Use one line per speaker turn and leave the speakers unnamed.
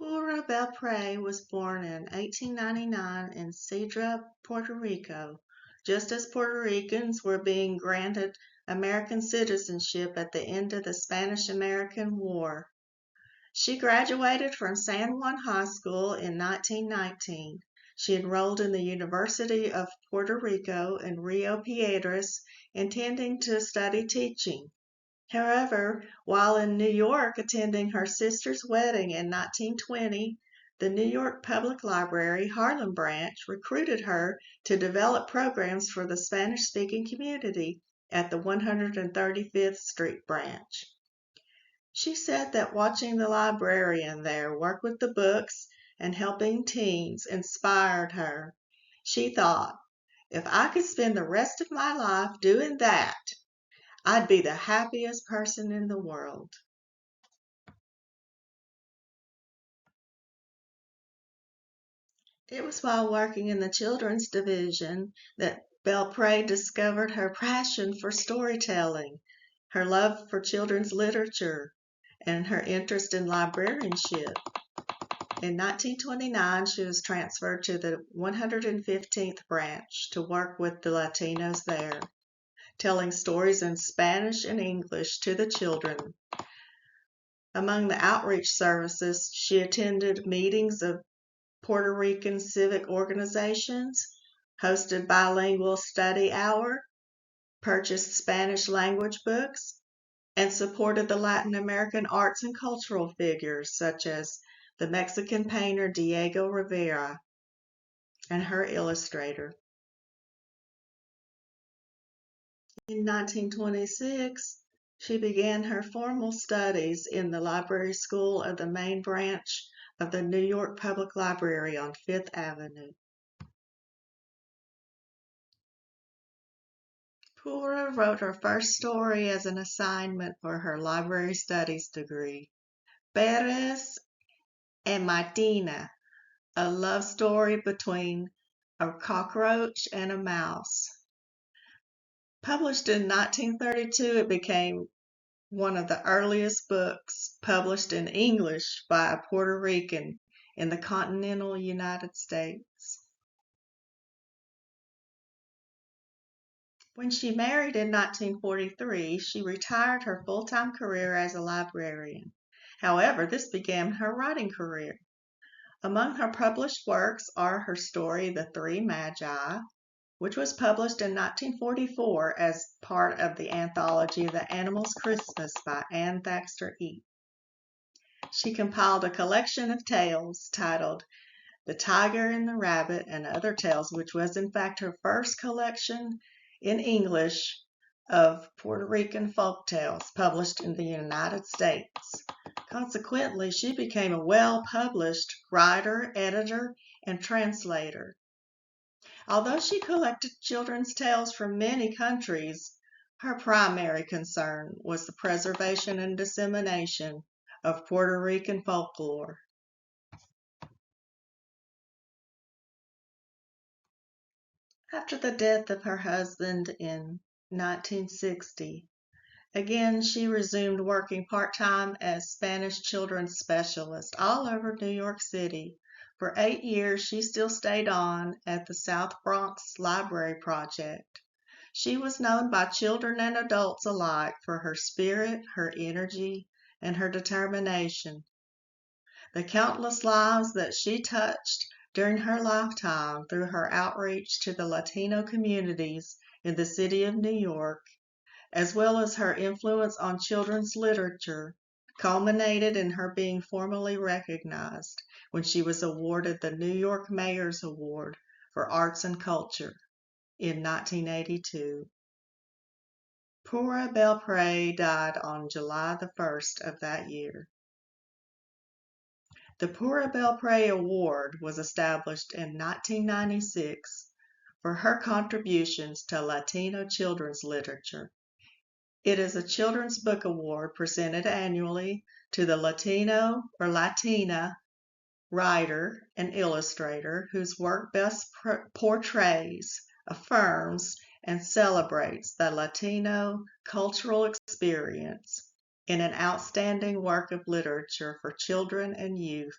Pura Belpre was born in 1899 in Cedra, Puerto Rico, just as Puerto Ricans were being granted American citizenship at the end of the Spanish-American War. She graduated from San Juan High School in 1919. She enrolled in the University of Puerto Rico in Rio Piedras, intending to study teaching. However, while in New York attending her sister's wedding in 1920, the New York Public Library Harlem branch recruited her to develop programs for the Spanish-speaking community at the 135th Street branch. She said that watching the librarian there work with the books and helping teens inspired her. She thought, if I could spend the rest of my life doing that, I'd be the happiest person in the world. It was while working in the children's division that Belpre discovered her passion for storytelling, her love for children's literature, and her interest in librarianship. In 1929, she was transferred to the 115th branch to work with the Latinos there, telling stories in Spanish and English to the children. Among the outreach services, she attended meetings of Puerto Rican civic organizations, hosted bilingual study hour, purchased Spanish language books, and supported the Latin American arts and cultural figures such as the Mexican painter Diego Rivera and her illustrator. In 1926, she began her formal studies in the library school of the main branch of the New York Public Library on Fifth Avenue. Pura wrote her first story as an assignment for her library studies degree, Perez and Martina, a love story between a cockroach and a mouse. Published in 1932, it became one of the earliest books published in English by a Puerto Rican in the continental United States. When she married in 1943, she retired her full-time career as a librarian. However, this began her writing career. Among her published works are her story The Three Magi, which was published in 1944 as part of the anthology The Animal's Christmas by Anne Thaxter Eaton. She compiled a collection of tales titled The Tiger and the Rabbit and Other Tales, which was in fact her first collection in English of Puerto Rican folk tales published in the United States. Consequently, she became a well-published writer, editor, and translator. Although she collected children's tales from many countries, her primary concern was the preservation and dissemination of Puerto Rican folklore. After the death of her husband in 1960, again she resumed working part-time as Spanish children's specialist all over New York City. For 8 years, she still stayed on at the South Bronx Library Project. She was known by children and adults alike for her spirit, her energy, and her determination. The countless lives that she touched during her lifetime through her outreach to the Latino communities in the city of New York, as well as her influence on children's literature, culminated in her being formally recognized when she was awarded the New York Mayor's Award for Arts and Culture in 1982. Pura Belpre died on July the 1st of that year. The Pura Belpre Award was established in 1996 for her contributions to Latino children's literature. It is a children's book award presented annually to the Latino or Latina writer and illustrator whose work best portrays, affirms, and celebrates the Latino cultural experience in an outstanding work of literature for children and youth.